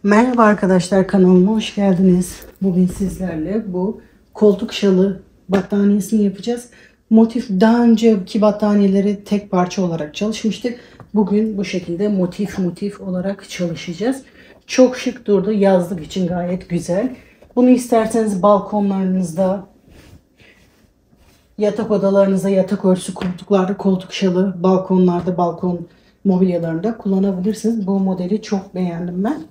Merhaba arkadaşlar, kanalıma hoş geldiniz. Bugün sizlerle bu koltuk şalı battaniyesini yapacağız. Motif daha önceki battaniyeleri tek parça olarak çalışmıştık. Bugün bu şekilde motif olarak çalışacağız. Çok şık durdu. Yazlık için gayet güzel. Bunu isterseniz balkonlarınızda, yatak odalarınızda, yatak örtüsü, koltuklarda, koltuk şalı, balkonlarda, balkon mobilyalarında kullanabilirsiniz. Bu modeli çok beğendim ben.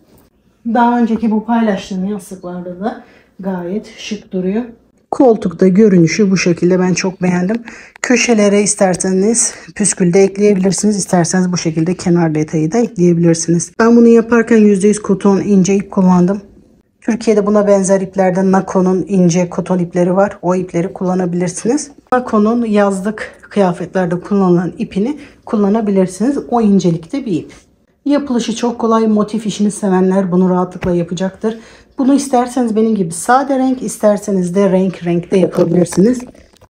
Daha önceki bu paylaştığım yastıklarda da gayet şık duruyor. Koltukta görünüşü bu şekilde, ben çok beğendim. Köşelere isterseniz püskül de ekleyebilirsiniz. İsterseniz bu şekilde kenar detayı da ekleyebilirsiniz. Ben bunu yaparken %100 koton ince ip kullandım. Türkiye'de buna benzer iplerden Nako'nun ince koton ipleri var. O ipleri kullanabilirsiniz. Nako'nun yazlık kıyafetlerde kullanılan ipini kullanabilirsiniz. O incelikte bir ip. Yapılışı çok kolay. Motif işini sevenler bunu rahatlıkla yapacaktır. Bunu isterseniz benim gibi sade renk, isterseniz de renk renkte yapabilirsiniz.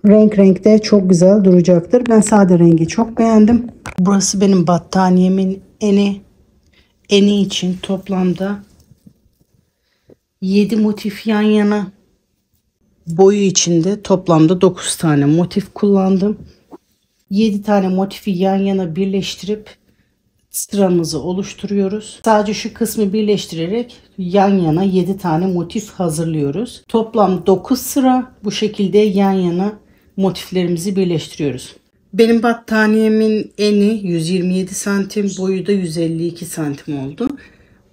Renk renkte çok güzel duracaktır. Ben sade rengi çok beğendim. Burası benim battaniyemin eni için toplamda 7 motif yan yana. Boyu içinde toplamda 9 tane motif kullandım. 7 tane motifi yan yana birleştirip sıramızı oluşturuyoruz. Sadece şu kısmı birleştirerek yan yana 7 tane motif hazırlıyoruz. Toplam 9 sıra bu şekilde yan yana motiflerimizi birleştiriyoruz. Benim battaniyemin eni 127 santim, boyu da 152 santim oldu.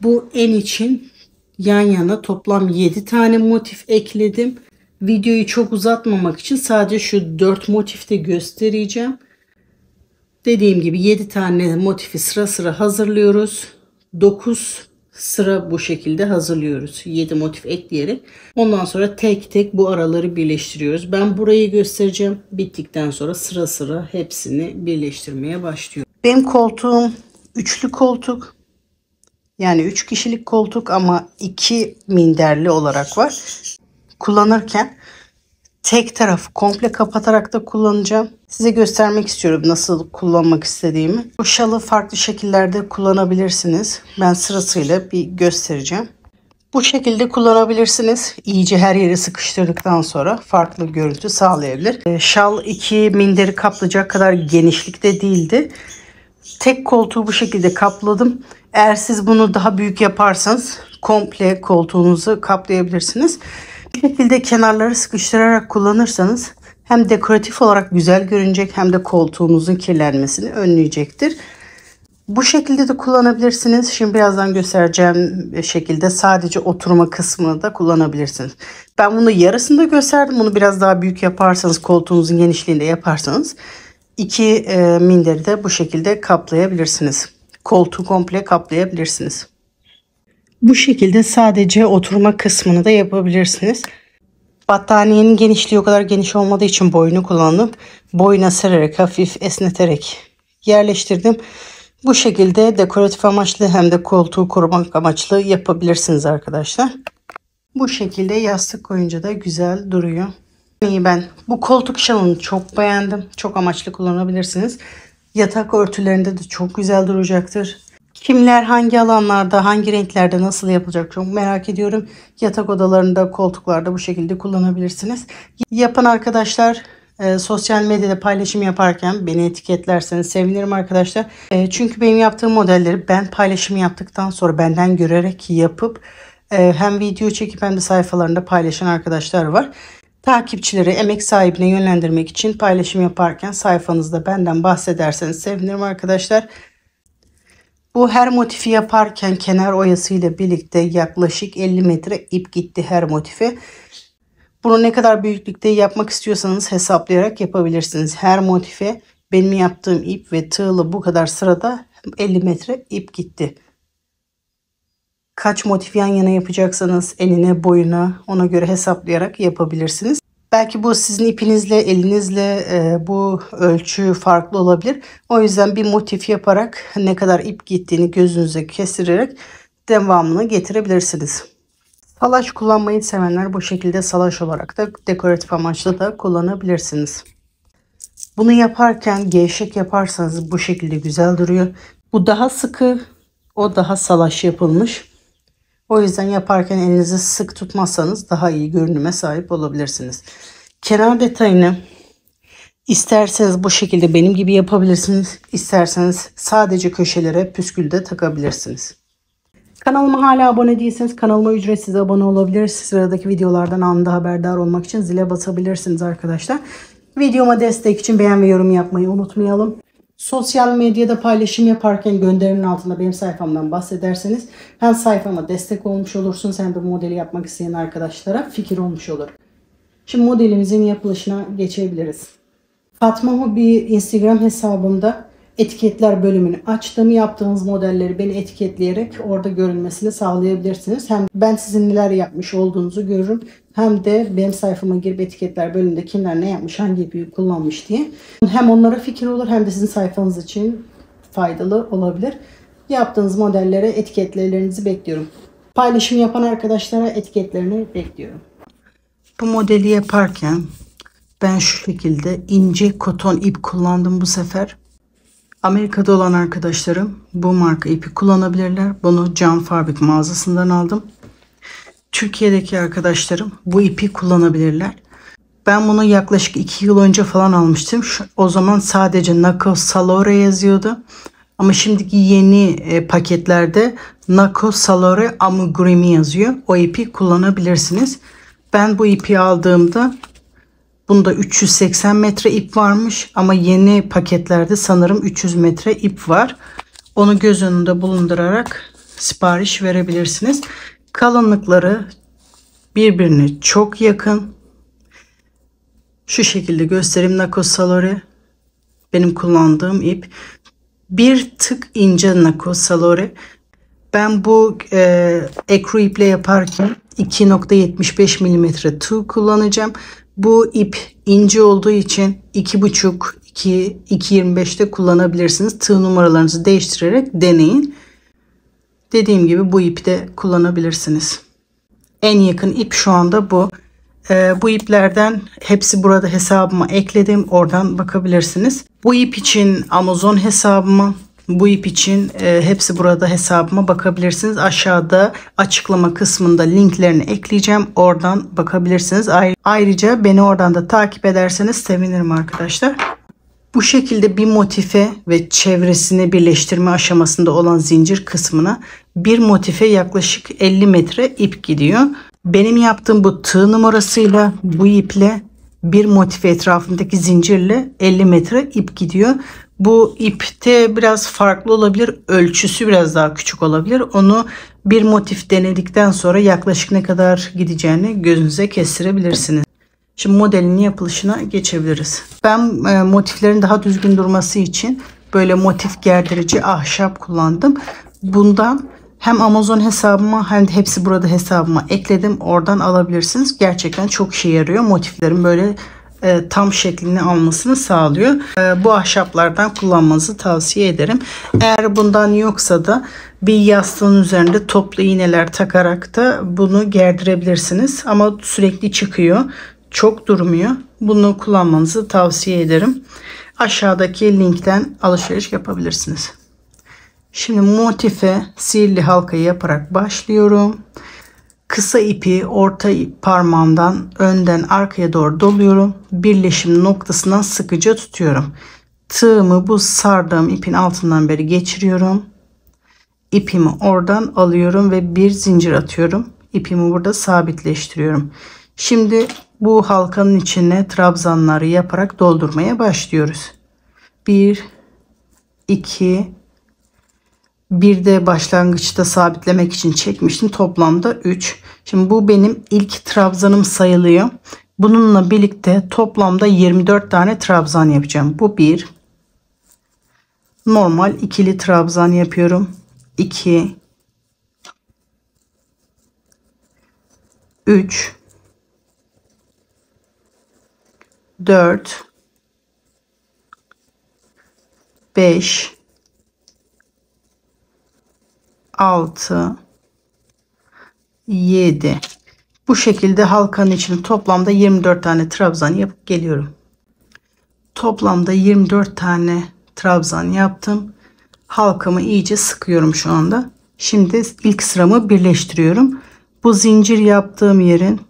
Bu en için yan yana toplam 7 tane motif ekledim. Videoyu çok uzatmamak için sadece şu 4 motifte göstereceğim. Dediğim gibi 7 tane motifi sıra sıra hazırlıyoruz. 9 sıra bu şekilde hazırlıyoruz. 7 motif ekleyerek. Ondan sonra tek tek bu araları birleştiriyoruz. Ben burayı göstereceğim. Bittikten sonra sıra sıra hepsini birleştirmeye başlıyorum. Benim koltuğum üçlü koltuk. Yani 3 kişilik koltuk ama 2 minderli olarak var. Kullanırken tek tarafı komple kapatarak da kullanacağım. Size göstermek istiyorum nasıl kullanmak istediğimi. Bu şalı farklı şekillerde kullanabilirsiniz. Ben sırasıyla bir göstereceğim. Bu şekilde kullanabilirsiniz. İyice her yeri sıkıştırdıktan sonra farklı görüntü sağlayabilir. Şal 2 minderi kaplayacak kadar genişlikte değildi. Tek koltuğu bu şekilde kapladım. Eğer siz bunu daha büyük yaparsanız komple koltuğunuzu kaplayabilirsiniz. Bu şekilde kenarları sıkıştırarak kullanırsanız hem dekoratif olarak güzel görünecek hem de koltuğunuzun kirlenmesini önleyecektir. Bu şekilde de kullanabilirsiniz. Şimdi birazdan göstereceğim şekilde sadece oturma kısmını da kullanabilirsiniz. Ben bunu yarısında gösterdim. Bunu biraz daha büyük yaparsanız, koltuğunuzun genişliğinde yaparsanız 2 minderi de bu şekilde kaplayabilirsiniz. Koltuğu komple kaplayabilirsiniz. Bu şekilde sadece oturma kısmını da yapabilirsiniz. Battaniyenin genişliği o kadar geniş olmadığı için boyunu kullandım. Boyuna sererek hafif esneterek yerleştirdim. Bu şekilde dekoratif amaçlı hem de koltuğu korumak amaçlı yapabilirsiniz arkadaşlar. Bu şekilde yastık koyunca da güzel duruyor. Ben bu koltuk şalını çok beğendim. Çok amaçlı kullanabilirsiniz. Yatak örtülerinde de çok güzel duracaktır. Kimler hangi alanlarda, hangi renklerde nasıl yapılacak çok merak ediyorum. Yatak odalarında, koltuklarda bu şekilde kullanabilirsiniz. Yapan arkadaşlar sosyal medyada paylaşım yaparken beni etiketlerseniz sevinirim arkadaşlar. Çünkü benim yaptığım modelleri ben paylaşım yaptıktan sonra benden görerek yapıp hem video çekip hem de sayfalarında paylaşan arkadaşlar var. Takipçileri emek sahibine yönlendirmek için paylaşım yaparken sayfanızda benden bahsederseniz sevinirim arkadaşlar. Bu her motifi yaparken kenar oyası ile birlikte yaklaşık 50 metre ip gitti her motife. Bunu ne kadar büyüklükte yapmak istiyorsanız hesaplayarak yapabilirsiniz. Her motife benim yaptığım ip ve tığla bu kadar sırada 50 metre ip gitti. Kaç motif yan yana yapacaksanız enine boyuna ona göre hesaplayarak yapabilirsiniz. Belki bu sizin ipinizle elinizle bu ölçü farklı olabilir. O yüzden bir motif yaparak ne kadar ip gittiğini gözünüze kestirerek devamını getirebilirsiniz. Salaş kullanmayı sevenler bu şekilde salaş olarak da dekoratif amaçlı da kullanabilirsiniz. Bunu yaparken gevşek yaparsanız bu şekilde güzel duruyor. Bu daha sıkı, o daha salaş yapılmış. O yüzden yaparken elinizi sık tutmazsanız daha iyi görünüme sahip olabilirsiniz. Kenar detayını isterseniz bu şekilde benim gibi yapabilirsiniz. İsterseniz sadece köşelere püskül de takabilirsiniz. Kanalıma hala abone değilseniz kanalıma ücretsiz abone olabilir. Sıradaki videolardan anında haberdar olmak için zile basabilirsiniz arkadaşlar. Videoma destek için beğen ve yorum yapmayı unutmayalım. Sosyal medyada paylaşım yaparken gönderinin altında benim sayfamdan bahsederseniz hem sayfama destek olmuş olursunuz hem de modeli yapmak isteyen arkadaşlara fikir olmuş olur. Şimdi modelimizin yapılışına geçebiliriz. Fatma Hobi Instagram hesabımda etiketler bölümünü açtım. Yaptığınız modelleri beni etiketleyerek orada görünmesini sağlayabilirsiniz. Hem ben sizin neler yapmış olduğunuzu görürüm. Hem de benim sayfama girip etiketler bölümünde kimler ne yapmış, hangi ipi kullanmış diye. Hem onlara fikir olur hem de sizin sayfanız için faydalı olabilir. Yaptığınız modellere etiketlerinizi bekliyorum. Paylaşım yapan arkadaşlara etiketlerini bekliyorum. Bu modeli yaparken ben şu şekilde ince koton ip kullandım bu sefer. Amerika'da olan arkadaşlarım bu marka ipi kullanabilirler. Bunu Can Fabrik mağazasından aldım. Türkiye'deki arkadaşlarım bu ipi kullanabilirler. Ben bunu yaklaşık 2 yıl önce falan almıştım. O zaman sadece Nako Salore yazıyordu. Ama şimdiki yeni paketlerde Nako Salore Amigurumi yazıyor. O ipi kullanabilirsiniz. Ben bu ipi aldığımda bunda 380 metre ip varmış ama yeni paketlerde sanırım 300 metre ip var. Onu göz önünde bulundurarak sipariş verebilirsiniz. Kalınlıkları birbirine çok yakın. Şu şekilde göstereyim. Nako Salore benim kullandığım ip. Bir tık ince Nako Salore. Ben bu ekru iple yaparken 2.75 mm tığ kullanacağım. Bu ip ince olduğu için 2.5-2.25'te kullanabilirsiniz. Tığ numaralarınızı değiştirerek deneyin. Dediğim gibi bu ipi de kullanabilirsiniz. En yakın ip şu anda bu. Bu iplerden hepsi burada hesabıma ekledim. Oradan bakabilirsiniz. Bu ip için Amazon hesabıma, bu ip için hepsi burada hesabıma bakabilirsiniz. Aşağıda açıklama kısmında linklerini ekleyeceğim. Oradan bakabilirsiniz. Ayrıca beni oradan da takip ederseniz sevinirim arkadaşlar. Bu şekilde bir motife ve çevresini birleştirme aşamasında olan zincir kısmına bir motife yaklaşık 50 metre ip gidiyor. Benim yaptığım bu tığ numarasıyla bu iple bir motife etrafındaki zincirle 50 metre ip gidiyor. Bu ipte biraz farklı olabilir. Ölçüsü biraz daha küçük olabilir. Onu bir motif denedikten sonra yaklaşık ne kadar gideceğini gözünüze kestirebilirsiniz. Şimdi modelin yapılışına geçebiliriz. Ben motiflerin daha düzgün durması için böyle motif gerdirici ahşap kullandım. Bundan hem Amazon hesabıma hem de hepsi burada hesabıma ekledim. Oradan alabilirsiniz. Gerçekten çok işe yarıyor. Motiflerin böyle tam şeklini almasını sağlıyor. Bu ahşaplardan kullanmanızı tavsiye ederim. Eğer bundan yoksa da bir yastığın üzerinde toplu iğneler takarak da bunu gerdirebilirsiniz. Ama sürekli çıkıyor. Çok durmuyor. Bunu kullanmanızı tavsiye ederim. Aşağıdaki linkten alışveriş yapabilirsiniz. Şimdi motife sihirli halkayı yaparak başlıyorum. Kısa ipi orta parmağımdan önden arkaya doğru doluyorum. Birleşim noktasından sıkıca tutuyorum. Tığımı bu sardığım ipin altından beri geçiriyorum. İpimi oradan alıyorum ve bir zincir atıyorum. İpimi burada sabitleştiriyorum. Şimdi bu halkanın içine trabzanları yaparak doldurmaya başlıyoruz. 1, 2, bir de başlangıçta sabitlemek için çekmiştim. Toplamda 3. Şimdi bu benim ilk trabzanım sayılıyor. Bununla birlikte toplamda 24 tane trabzan yapacağım. Bu 1. Normal ikili trabzan yapıyorum. 2, 3, 4, 5, 6, 7. Bu şekilde halkanın içine toplamda 24 tane trabzan yapıp geliyorum. Toplamda 24 tane trabzan yaptım. Halkamı iyice sıkıyorum şu anda. Şimdi ilk sıramı birleştiriyorum. Bu zincir yaptığım yerin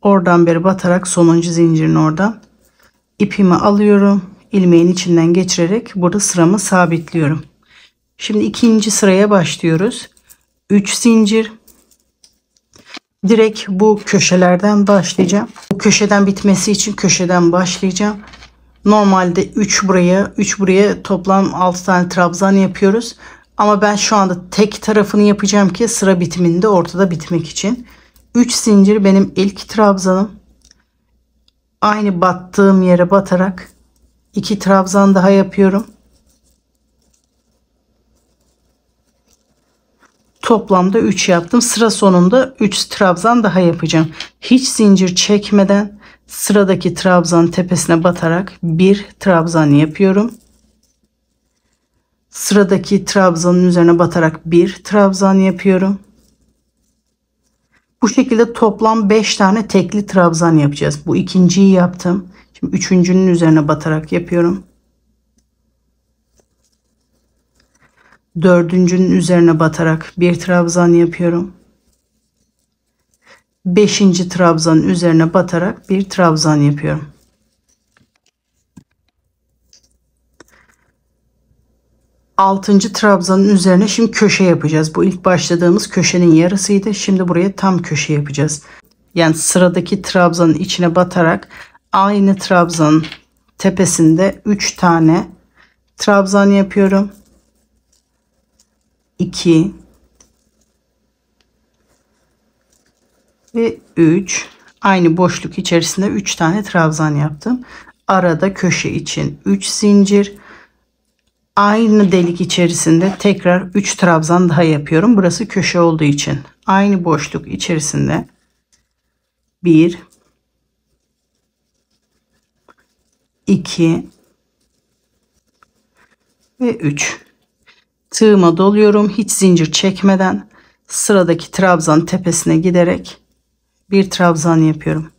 oradan beri batarak sonuncu zincirin oradan ipimi alıyorum. İlmeğin içinden geçirerek burada sıramı sabitliyorum. Şimdi ikinci sıraya başlıyoruz. 3 zincir. Direkt bu köşelerden başlayacağım. Bu köşeden bitmesi için köşeden başlayacağım. Normalde 3 buraya, 3 buraya toplam 6 tane trabzan yapıyoruz. Ama ben şu anda tek tarafını yapacağım ki sıra bitiminde ortada bitmek için. 3 zincir benim ilk trabzanım. Aynı battığım yere batarak 2 trabzan daha yapıyorum. Toplamda 3 yaptım. Sıra sonunda 3 trabzan daha yapacağım. Hiç zincir çekmeden sıradaki trabzanın tepesine batarak bir trabzan yapıyorum. Sıradaki trabzanın üzerine batarak bir trabzan yapıyorum. Bu şekilde toplam 5 tane tekli trabzan yapacağız. Bu ikinciyi yaptım. Şimdi üçüncünün üzerine batarak yapıyorum. Dördüncünün üzerine batarak bir trabzan yapıyorum. Beşinci trabzanın üzerine batarak bir trabzan yapıyorum. Altıncı trabzanın üzerine şimdi köşe yapacağız. Bu ilk başladığımız köşenin yarısıydı. Şimdi buraya tam köşe yapacağız. Yani sıradaki trabzanın içine batarak aynı trabzanın tepesinde 3 tane trabzan yapıyorum. 2 ve 3. Aynı boşluk içerisinde 3 tane trabzan yaptım. Arada köşe için 3 zincir. Aynı delik içerisinde tekrar 3 trabzan daha yapıyorum. Burası köşe olduğu için. Aynı boşluk içerisinde 1 2 ve 3. Tığıma doluyorum. Hiç zincir çekmeden sıradaki trabzan tepesine giderek bir trabzan yapıyorum.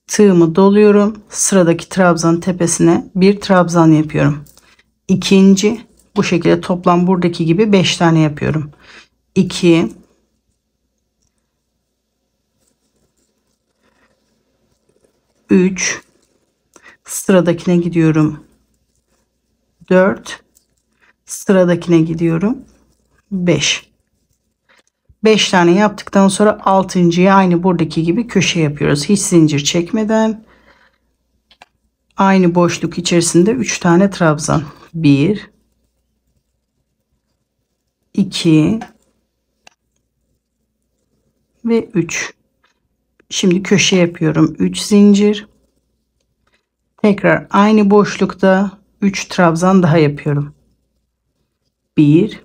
Tığımı doluyorum. Sıradaki trabzan tepesine bir trabzan yapıyorum. İkinci, bu şekilde toplam buradaki gibi 5 tane yapıyorum. 2 3 sıradakine gidiyorum. 4 sıradakine gidiyorum. 5 tane yaptıktan sonra altıncıya aynı buradaki gibi köşe yapıyoruz. Hiç zincir çekmeden aynı boşluk içerisinde 3 tane trabzan. 1 2 ve 3. Şimdi köşe yapıyorum. 3 zincir. Tekrar aynı boşlukta 3 trabzan daha yapıyorum. 1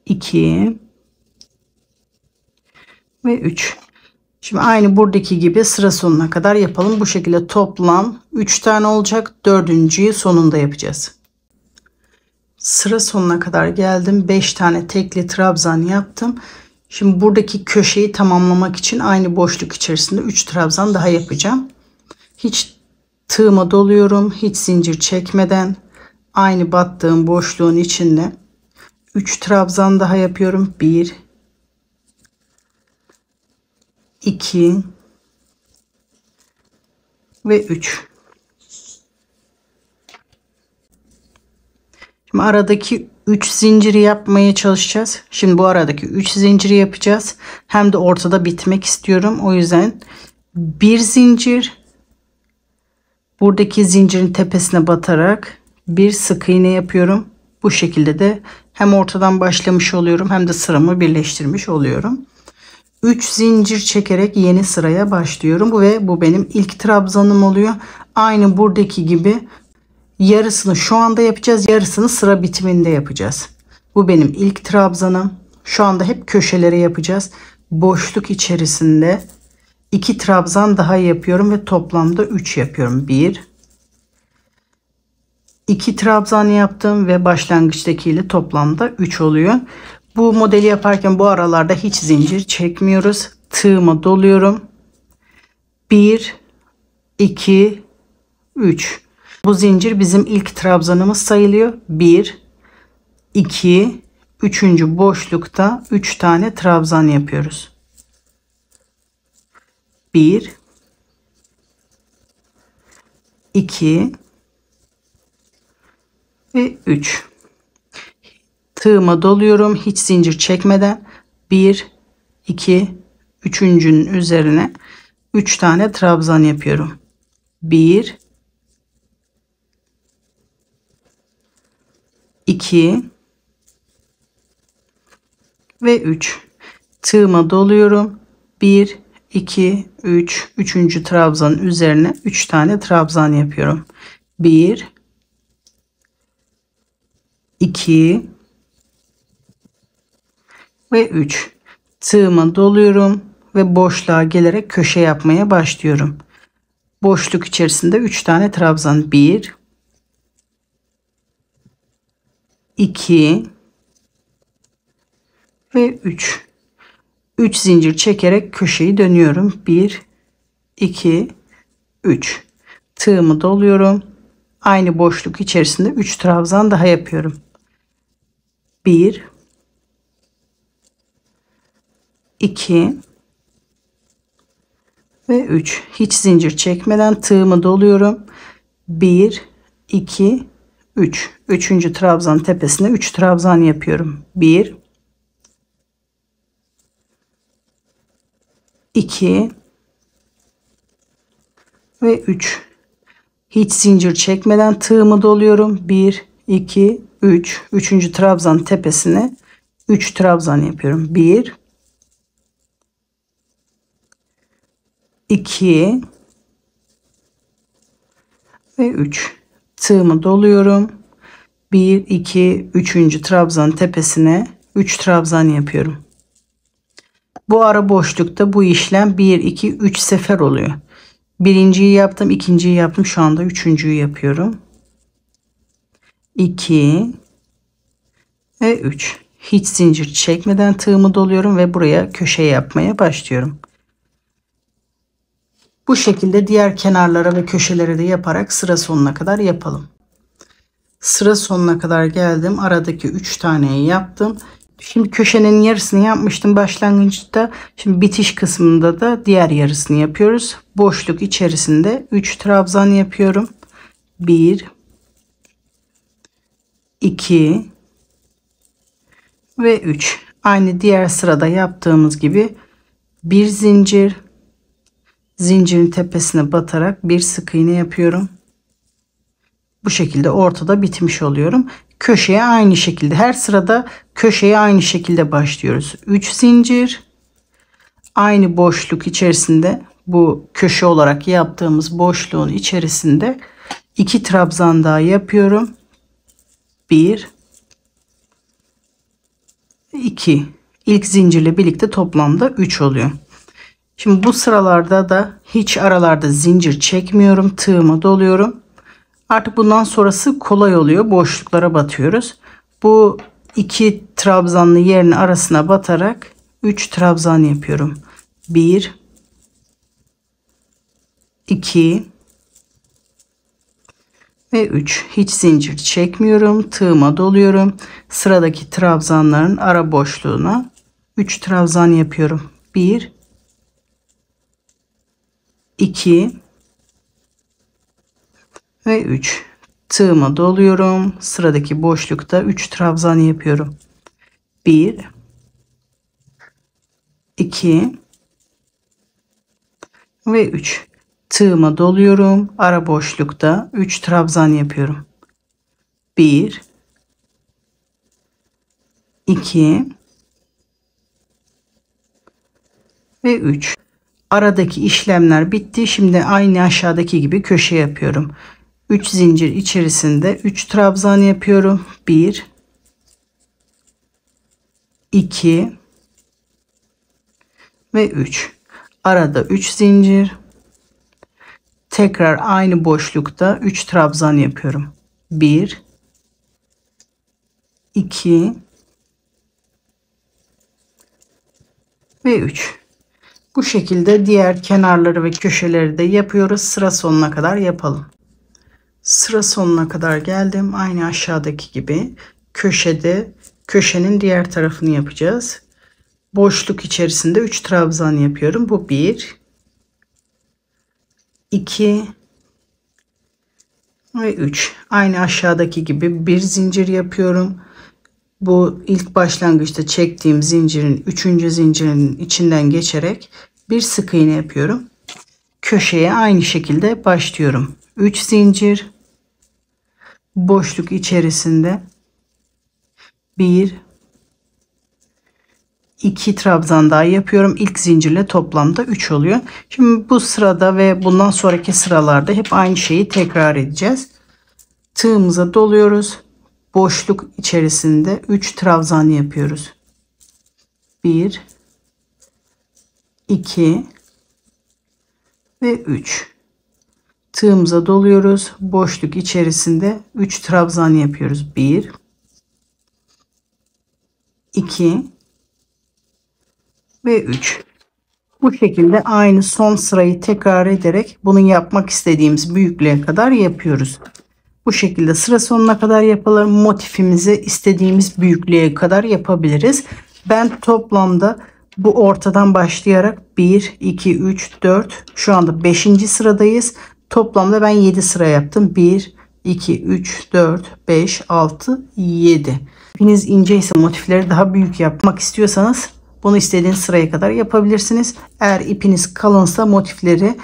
2 ve 3. Şimdi aynı buradaki gibi sıra sonuna kadar yapalım. Bu şekilde toplam 3 tane olacak. Dördüncüyü sonunda yapacağız. Sıra sonuna kadar geldim. 5 tane tekli trabzan yaptım. Şimdi buradaki köşeyi tamamlamak için aynı boşluk içerisinde 3 trabzan daha yapacağım. Hiç tığıma doluyorum. Hiç zincir çekmeden aynı battığım boşluğun içinde 3 trabzan daha yapıyorum. 1 2 ve 3. Şimdi aradaki 3 zinciri yapmaya çalışacağız. Şimdi bu aradaki 3 zinciri yapacağız. Hem de ortada bitmek istiyorum. O yüzden bir zincir, buradaki zincirin tepesine batarak bir sık iğne yapıyorum. Bu şekilde de hem ortadan başlamış oluyorum hem de sıramı birleştirmiş oluyorum. 3 zincir çekerek yeni sıraya başlıyorum ve bu benim ilk trabzanım oluyor. Aynı buradaki gibi yarısını şu anda yapacağız, yarısını sıra bitiminde yapacağız. Bu benim ilk trabzanım. Şu anda hep köşelere yapacağız. Boşluk içerisinde 2 trabzan daha yapıyorum ve toplamda 3 yapıyorum. 1 2 trabzan yaptım ve başlangıçtakiyle toplamda 3 oluyor. Bu modeli yaparken bu aralarda hiç zincir çekmiyoruz. Tığıma doluyorum. 1 2 3. Bu zincir bizim ilk trabzanımız sayılıyor. 1, 2, 3. boşlukta 3 tane trabzan yapıyoruz. 1, 2 ve 3. Tığıma doluyorum hiç zincir çekmeden. 1, 2, 3.'ünün üzerine 3 tane trabzan yapıyorum. 1, 2 ve 3. Tığıma doluyorum. 1, 2, 3. 3. trabzanın üzerine 3 tane trabzan yapıyorum. 1, 2 ve 3. Tığıma doluyorum ve boşluğa gelerek köşe yapmaya başlıyorum. Boşluk içerisinde 3 tane trabzan. 1, 2 ve 3. 3 zincir çekerek köşeyi dönüyorum. 1, 2, 3. Tığımı doluyorum. Aynı boşluk içerisinde 3 trabzan daha yapıyorum. 1, 2 ve 3. Hiç zincir çekmeden tığımı doluyorum. 1, 2, 3. 3. trabzan tepesine 3 trabzan yapıyorum. 1, 2 ve 3. Hiç zincir çekmeden tığımı doluyorum. 1, 2, 3. 3. trabzan tepesine 3 trabzan yapıyorum. 1, 2 ve 3. Tığımı doluyorum. 1, 2, 3. trabzan tepesine 3 trabzan yapıyorum. Bu ara boşlukta bu işlem 1, 2, 3 sefer oluyor. Birinciyi yaptım, ikinciyi yaptım. Şu anda üçüncüyü yapıyorum. 2 ve 3. Hiç zincir çekmeden tığımı doluyorum ve buraya köşe yapmaya başlıyorum. Bu şekilde diğer kenarlara ve köşelere de yaparak sıra sonuna kadar yapalım. Sıra sonuna kadar geldim. Aradaki 3 taneyi yaptım. Şimdi köşenin yarısını yapmıştım başlangıçta. Şimdi bitiş kısmında da diğer yarısını yapıyoruz. Boşluk içerisinde 3 trabzan yapıyorum. 1, 2 ve 3. Aynı diğer sırada yaptığımız gibi bir zincir, zincirin tepesine batarak bir sık iğne yapıyorum. Bu şekilde ortada bitmiş oluyorum. Köşeye aynı şekilde her sırada köşeye aynı şekilde başlıyoruz. 3 zincir, aynı boşluk içerisinde, bu köşe olarak yaptığımız boşluğun içerisinde 2 trabzan daha yapıyorum. 1, 2. İlk zincirle birlikte toplamda 3 oluyor. Şimdi bu sıralarda da hiç aralarda zincir çekmiyorum. Tığımı doluyorum. Artık bundan sonrası kolay oluyor. Boşluklara batıyoruz. Bu 2 trabzanlı yerin arasına batarak 3 trabzan yapıyorum. 1, 2 ve 3. Hiç zincir çekmiyorum. Tığıma doluyorum. Sıradaki trabzanların ara boşluğuna 3 trabzan yapıyorum. 1, 2 ve 3. Tığıma doluyorum. Sıradaki boşlukta 3 trabzan yapıyorum. 1, 2 ve 3. Tığıma doluyorum. Ara boşlukta 3 trabzan yapıyorum. 1, 2 ve 3. Aradaki işlemler bitti. Şimdi aynı aşağıdaki gibi köşe yapıyorum. 3 zincir içerisinde 3 trabzan yapıyorum. 1, 2 ve 3. Arada 3 zincir. Tekrar aynı boşlukta 3 trabzan yapıyorum. 1, 2 ve 3. Bu şekilde diğer kenarları ve köşeleri de yapıyoruz. Sıra sonuna kadar yapalım. Sıra sonuna kadar geldim. Aynı aşağıdaki gibi köşede, köşenin diğer tarafını yapacağız. Boşluk içerisinde 3 trabzan yapıyorum. Bu 1, 2 ve 3. Aynı aşağıdaki gibi bir zincir yapıyorum. Bu ilk başlangıçta çektiğim zincirin 3. zincirinin içinden geçerek bir sık iğne yapıyorum. Köşeye aynı şekilde başlıyorum. 3 zincir, boşluk içerisinde 1, 2 trabzan daha yapıyorum. İlk zincirle toplamda 3 oluyor. Şimdi bu sırada ve bundan sonraki sıralarda hep aynı şeyi tekrar edeceğiz. Tığımıza doluyoruz. Boşluk içerisinde 3 trabzan yapıyoruz. 1, 2 ve 3. Tığımıza doluyoruz. Boşluk içerisinde 3 trabzan yapıyoruz. 1, 2 ve 3. Bu şekilde aynı son sırayı tekrar ederek bunu yapmak istediğimiz büyüklüğe kadar yapıyoruz. Bu şekilde sıra sonuna kadar yapalım. Motifimizi istediğimiz büyüklüğe kadar yapabiliriz. Ben toplamda bu ortadan başlayarak 1, 2, 3, 4, şu anda 5. sıradayız. Toplamda ben 7 sıra yaptım. 1, 2, 3, 4, 5, 6, 7. İpiniz ince ise motifleri daha büyük yapmak istiyorsanız bunu istediğiniz sıraya kadar yapabilirsiniz. Eğer ipiniz kalınsa motifleri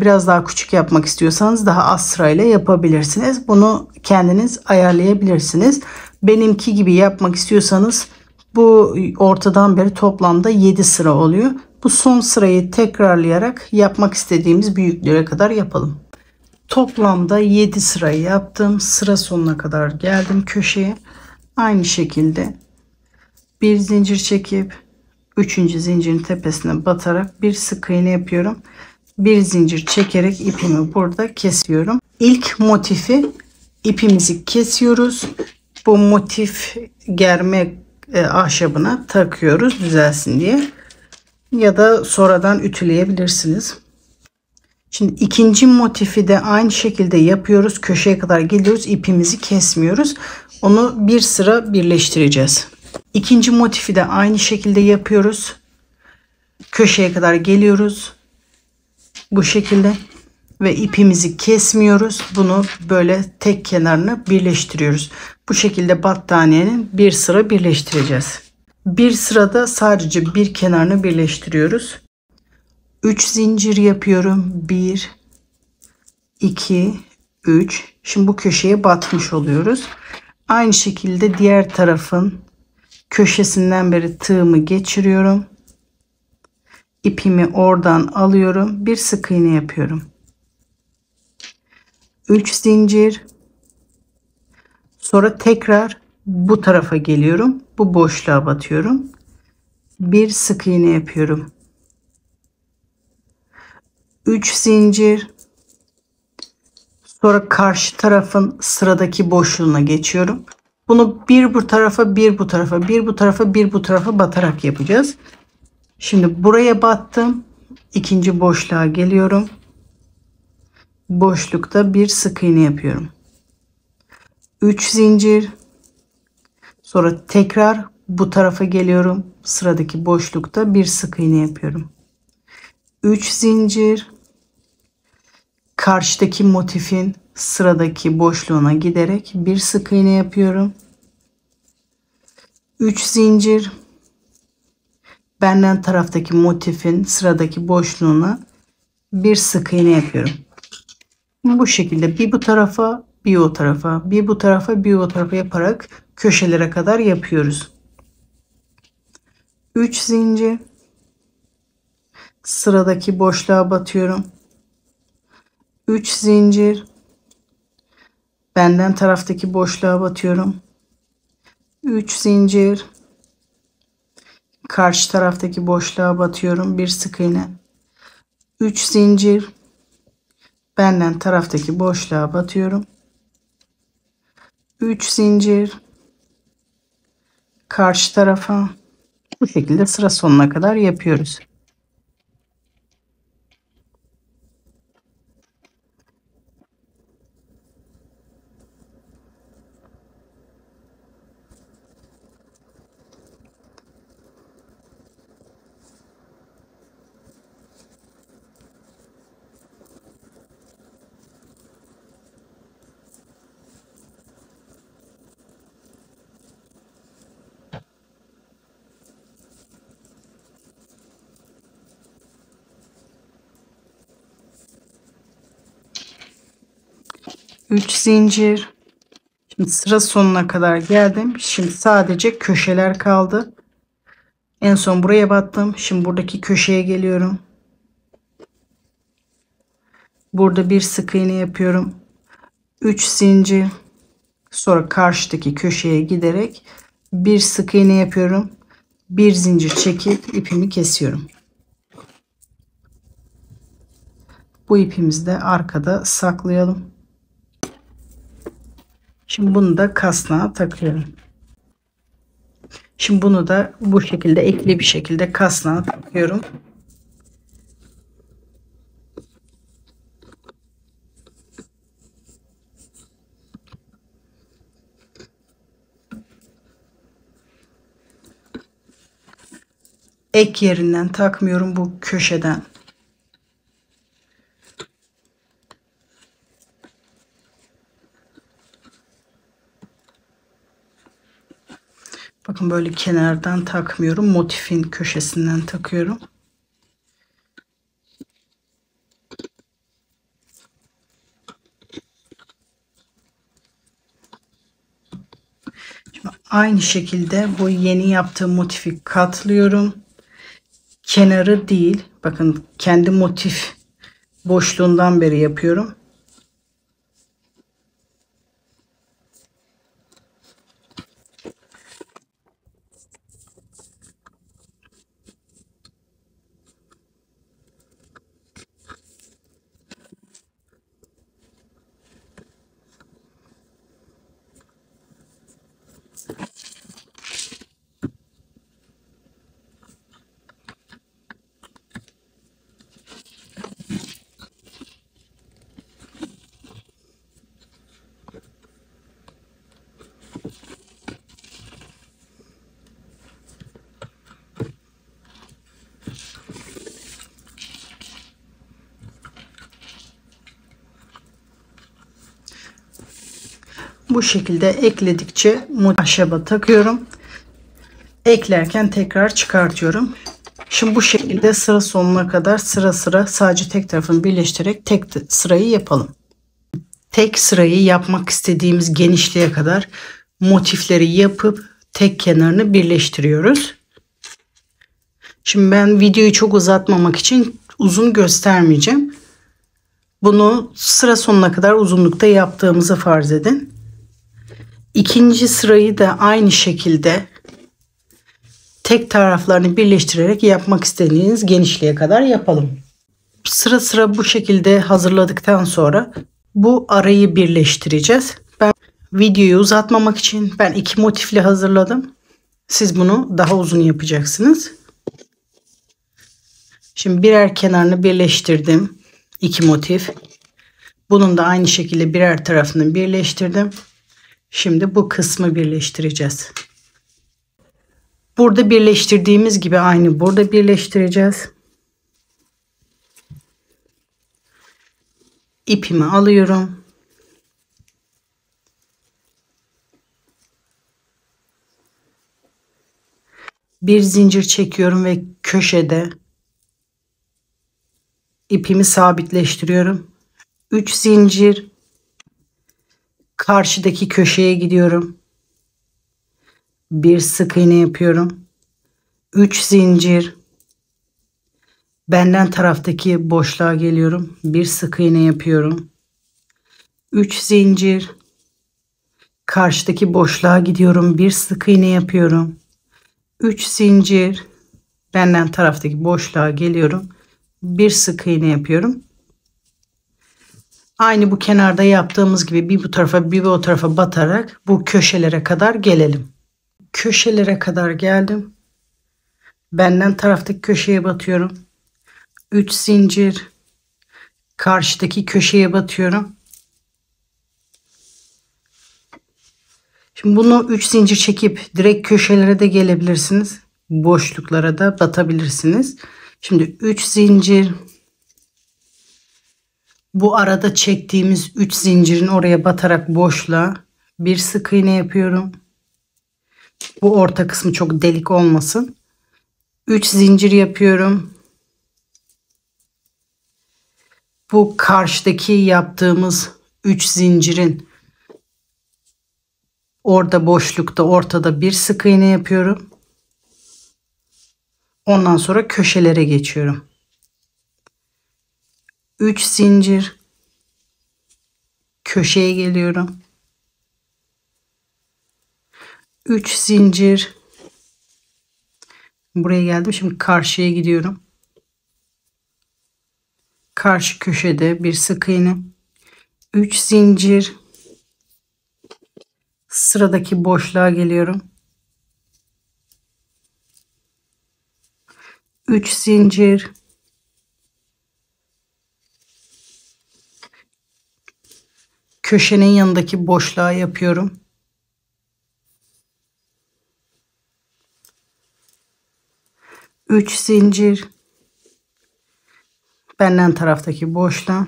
biraz daha küçük yapmak istiyorsanız daha az sırayla yapabilirsiniz. Bunu kendiniz ayarlayabilirsiniz. Benimki gibi yapmak istiyorsanız bu ortadan beri toplamda 7 sıra oluyor. Bu son sırayı tekrarlayarak yapmak istediğimiz büyüklüğe kadar yapalım. Toplamda 7 sırayı yaptım. Sıra sonuna kadar geldim köşeye. Aynı şekilde bir zincir çekip 3. zincirin tepesine batarak bir sık iğne yapıyorum. Bir zincir çekerek ipimi burada kesiyorum. İlk motifi ipimizi kesiyoruz. Bu motif germe ahşabına takıyoruz düzelsin diye. Ya da sonradan ütüleyebilirsiniz. Şimdi ikinci motifi de aynı şekilde yapıyoruz. Köşeye kadar geliyoruz. İpimizi kesmiyoruz. Onu bir sıra birleştireceğiz. İkinci motifi de aynı şekilde yapıyoruz. Köşeye kadar geliyoruz. Bu şekilde ve ipimizi kesmiyoruz. Bunu böyle tek kenarını birleştiriyoruz. Bu şekilde battaniyenin bir sıra birleştireceğiz. Bir sırada sadece bir kenarını birleştiriyoruz. 3 zincir yapıyorum. 1, 2, 3. Şimdi bu köşeye batmış oluyoruz. Aynı şekilde diğer tarafın köşesinden beri tığımı geçiriyorum. İpimi oradan alıyorum. Bir sık iğne yapıyorum. 3 zincir. Sonra tekrar bu tarafa geliyorum. Bu boşluğa batıyorum. Bir sık iğne yapıyorum. 3 zincir. Sonra karşı tarafın sıradaki boşluğuna geçiyorum. Bunu bir bu tarafa, bir bu tarafa, bir bu tarafa, bir bu tarafa batarak yapacağız. Şimdi buraya battım. İkinci boşluğa geliyorum. Boşlukta bir sık iğne yapıyorum. 3 zincir. Sonra tekrar bu tarafa geliyorum. Sıradaki boşlukta bir sık iğne yapıyorum. 3 zincir. Karşıdaki motifin sıradaki boşluğuna giderek bir sık iğne yapıyorum. 3 zincir. Benden taraftaki motifin sıradaki boşluğuna bir sık iğne yapıyorum. Bu şekilde bir bu tarafa, bir o tarafa, bir bu tarafa, bir o tarafa yaparak köşelere kadar yapıyoruz. 3 zincir. Sıradaki boşluğa batıyorum. 3 zincir. Benden taraftaki boşluğa batıyorum. 3 zincir. Karşı taraftaki boşluğa batıyorum. Bir sık iğne. 3 zincir. Benden taraftaki boşluğa batıyorum. 3 zincir. Karşı tarafa. Bu şekilde sıra sonuna kadar yapıyoruz. 3 zincir. Şimdi sıra sonuna kadar geldim. Şimdi sadece köşeler kaldı. En son buraya battım. Şimdi buradaki köşeye geliyorum. Burada bir sık iğne yapıyorum. 3 zincir. Sonra karşıdaki köşeye giderek bir sık iğne yapıyorum. Bir zincir çekip ipimi kesiyorum. Bu ipimizi de arkada saklayalım. Şimdi bunu da kasnağa takıyorum. Şimdi bunu da bu şekilde ekli bir şekilde kasnağa takıyorum. Ek yerinden takmıyorum, bu köşeden. Bakın böyle kenardan takmıyorum. Motifin köşesinden takıyorum. Şimdi aynı şekilde bu yeni yaptığım motifi katlıyorum. Kenarı değil. Bakın kendi motif boşluğundan beri yapıyorum. Bu şekilde ekledikçe ahşaba takıyorum. Eklerken tekrar çıkartıyorum. Şimdi bu şekilde sıra sonuna kadar sıra sıra sadece tek tarafını birleştirerek tek sırayı yapalım. Tek sırayı yapmak istediğimiz genişliğe kadar motifleri yapıp tek kenarını birleştiriyoruz. Şimdi ben videoyu çok uzatmamak için uzun göstermeyeceğim. Bunu sıra sonuna kadar uzunlukta yaptığımızı farz edin. İkinci sırayı da aynı şekilde tek taraflarını birleştirerek yapmak istediğiniz genişliğe kadar yapalım. Sıra sıra bu şekilde hazırladıktan sonra bu arayı birleştireceğiz. Ben videoyu uzatmamak için ben 2 motifle hazırladım. Siz bunu daha uzun yapacaksınız. Şimdi birer kenarını birleştirdim. 2 motif. Bunun da aynı şekilde birer tarafını birleştirdim. Şimdi bu kısmı birleştireceğiz. Burada birleştirdiğimiz gibi aynı burada birleştireceğiz. İpimi alıyorum. Bir zincir çekiyorum ve köşede ipimi sabitleştiriyorum. 3 zincir. Karşıdaki köşeye gidiyorum. Bir sık iğne yapıyorum. 3 zincir. Benden taraftaki boşluğa geliyorum. Bir sık iğne yapıyorum. 3 zincir. Karşıdaki boşluğa gidiyorum. Bir sık iğne yapıyorum. 3 zincir. Benden taraftaki boşluğa geliyorum. Bir sık iğne yapıyorum. Aynı bu kenarda yaptığımız gibi bir bu tarafa bir bu tarafa batarak bu köşelere kadar gelelim. Köşelere kadar geldim. Benden taraftaki köşeye batıyorum. 3 zincir. Karşıdaki köşeye batıyorum. Şimdi bunu 3 zincir çekip direkt köşelere de gelebilirsiniz. Boşluklara da batabilirsiniz. Şimdi 3 zincir. Bu arada çektiğimiz 3 zincirin oraya batarak boşluğa bir sık iğne yapıyorum. Bu orta kısmı çok delik olmasın. 3 zincir yapıyorum. Bu karşıdaki yaptığımız 3 zincirin orada boşlukta ortada bir sık iğne yapıyorum. Ondan sonra köşelere geçiyorum. 3 zincir, köşeye geliyorum. 3 zincir, buraya geldim. Şimdi karşıya gidiyorum. Karşı köşede bir sık iğne. 3 zincir, sıradaki boşluğa geliyorum. 3 zincir, köşenin yanındaki boşluğa yapıyorum. 3 zincir, benden taraftaki boşluğa.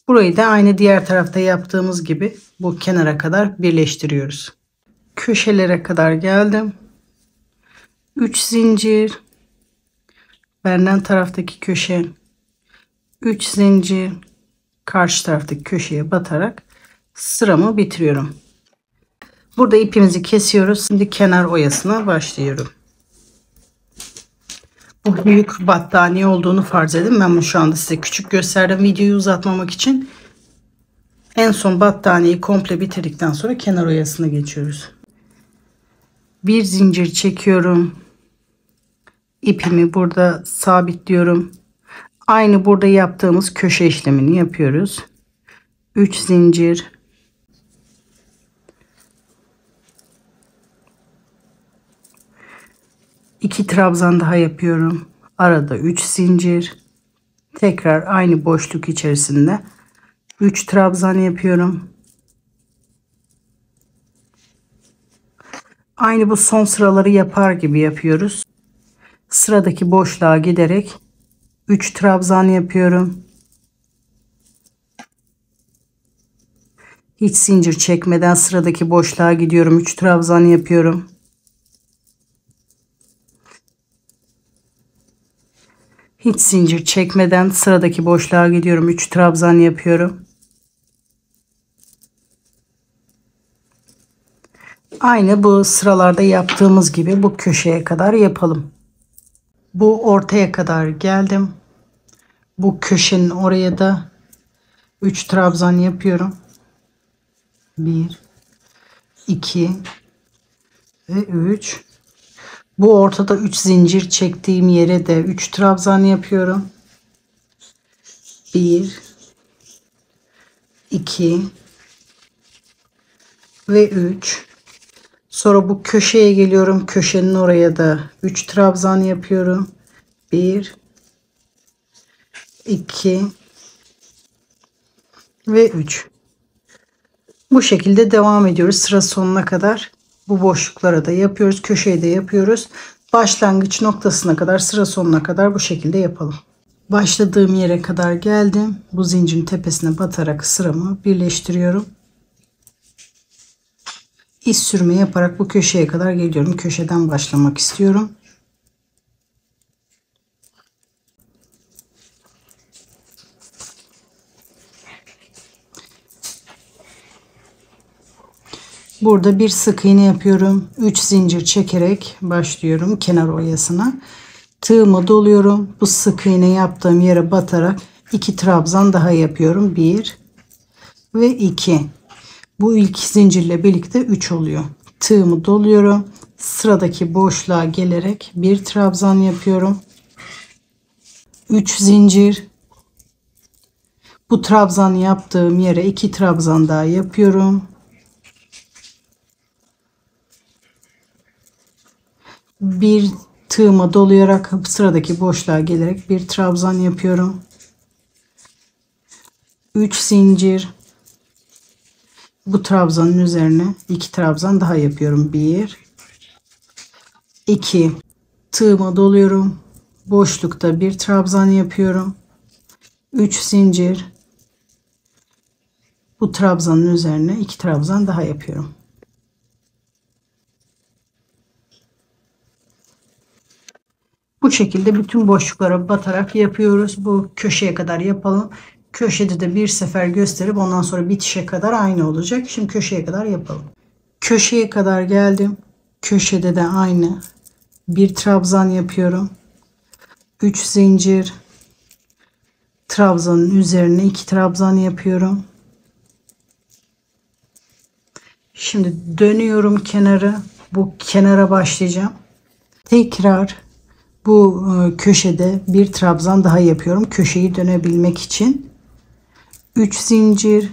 Burayı da aynı diğer tarafta yaptığımız gibi bu kenara kadar birleştiriyoruz. Köşelere kadar geldim. 3 zincir, benden taraftaki köşe, 3 zincir, karşı taraftaki köşeye batarak sıramı bitiriyorum. Burada ipimizi kesiyoruz. Şimdi kenar oyasına başlıyorum. Bu büyük battaniye olduğunu farz edin. Ben bunu şu anda size küçük gösterdim videoyu uzatmamak için. En son battaniyeyi komple bitirdikten sonra kenar oyasına geçiyoruz. Bir zincir çekiyorum. İpimi burada sabitliyorum. Aynı burada yaptığımız köşe işlemini yapıyoruz. 3 zincir, iki trabzan daha yapıyorum. Arada 3 zincir, tekrar aynı boşluk içerisinde 3 trabzan yapıyorum. Aynı bu son sıraları yapar gibi yapıyoruz. Sıradaki boşluğa giderek 3 trabzan yapıyorum. Hiç zincir çekmeden sıradaki boşluğa gidiyorum. 3 trabzan yapıyorum. Hiç zincir çekmeden sıradaki boşluğa gidiyorum. 3 trabzan yapıyorum. Aynı bu sıralarda yaptığımız gibi bu köşeye kadar yapalım. Bu ortaya kadar geldim. Bu köşenin oraya da 3 trabzan yapıyorum. 1, 2 ve 3. Bu ortada 3 zincir çektiğim yere de 3 trabzan yapıyorum. 1, 2 ve 3. Sonra bu köşeye geliyorum. Köşenin oraya da 3 trabzan yapıyorum. 1, 2 ve 3. Bu şekilde devam ediyoruz. Sıra sonuna kadar bu boşluklara da yapıyoruz. Köşeyi de yapıyoruz. Başlangıç noktasına kadar, sıra sonuna kadar bu şekilde yapalım. Başladığım yere kadar geldim. Bu zincirin tepesine batarak sıramı birleştiriyorum. İz sürme yaparak bu köşeye kadar geliyorum. Köşeden başlamak istiyorum. Burada bir sık iğne yapıyorum. 3 zincir çekerek başlıyorum kenar oyasına. Tığımı doluyorum. Bu sık iğne yaptığım yere batarak 2 trabzan daha yapıyorum. 1 ve 2. Bu ilk zincirle birlikte 3 oluyor. Tığımı doluyorum. Sıradaki boşluğa gelerek bir trabzan yapıyorum. 3 zincir. Bu trabzan yaptığım yere 2 trabzan daha yapıyorum. Bir tığıma dolayarak sıradaki boşluğa gelerek bir trabzan yapıyorum. 3 zincir. Bu trabzanın üzerine 2 trabzan daha yapıyorum. 1, 2. Tığıma doluyorum. Boşlukta bir trabzan yapıyorum. 3 zincir. Bu trabzanın üzerine 2 trabzan daha yapıyorum. Bu şekilde bütün boşluklara batarak yapıyoruz. Bu köşeye kadar yapalım. Köşede de bir sefer gösterip ondan sonra bitişe kadar aynı olacak. Şimdi köşeye kadar yapalım. Köşeye kadar geldim. Köşede de aynı. Bir trabzan yapıyorum. 3 zincir. Trabzanın üzerine 2 trabzan yapıyorum. Şimdi dönüyorum kenarı. Bu kenara başlayacağım. Tekrar bu köşede bir trabzan daha yapıyorum. Köşeyi dönebilmek için. 3 zincir.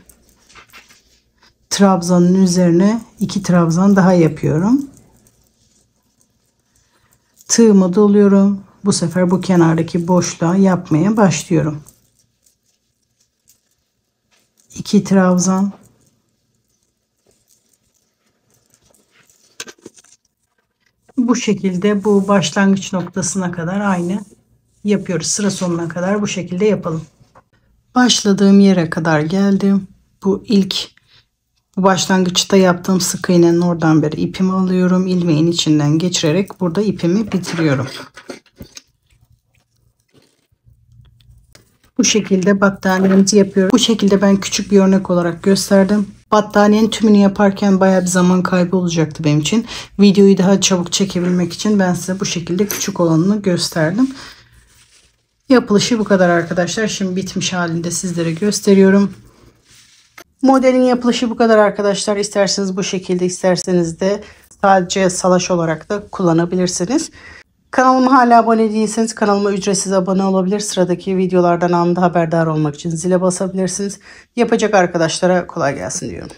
Trabzanın üzerine 2 trabzan daha yapıyorum. Tığımı doluyorum. Bu sefer bu kenardaki boşluğa yapmaya başlıyorum. 2 trabzan. Bu şekilde bu başlangıç noktasına kadar aynı yapıyoruz. Sıra sonuna kadar bu şekilde yapalım. Başladığım yere kadar geldim. Bu başlangıçta yaptığım sık iğnenin oradan beri ipimi alıyorum. İlmeğin içinden geçirerek burada ipimi bitiriyorum. Bu şekilde battaniyemizi yapıyorum. Bu şekilde ben küçük bir örnek olarak gösterdim. Battaniyenin tümünü yaparken bayağı bir zaman kaybı olacaktı benim için. Videoyu daha çabuk çekebilmek için ben size bu şekilde küçük olanını gösterdim. Yapılışı bu kadar arkadaşlar. Şimdi bitmiş halinde sizlere gösteriyorum. Modelin yapılışı bu kadar arkadaşlar. İsterseniz bu şekilde, isterseniz de sadece salaş olarak da kullanabilirsiniz. Kanalıma hala abone değilseniz kanalıma ücretsiz abone olabilir. Sıradaki videolardan anında haberdar olmak için zile basabilirsiniz. Yapacak arkadaşlara kolay gelsin diyorum.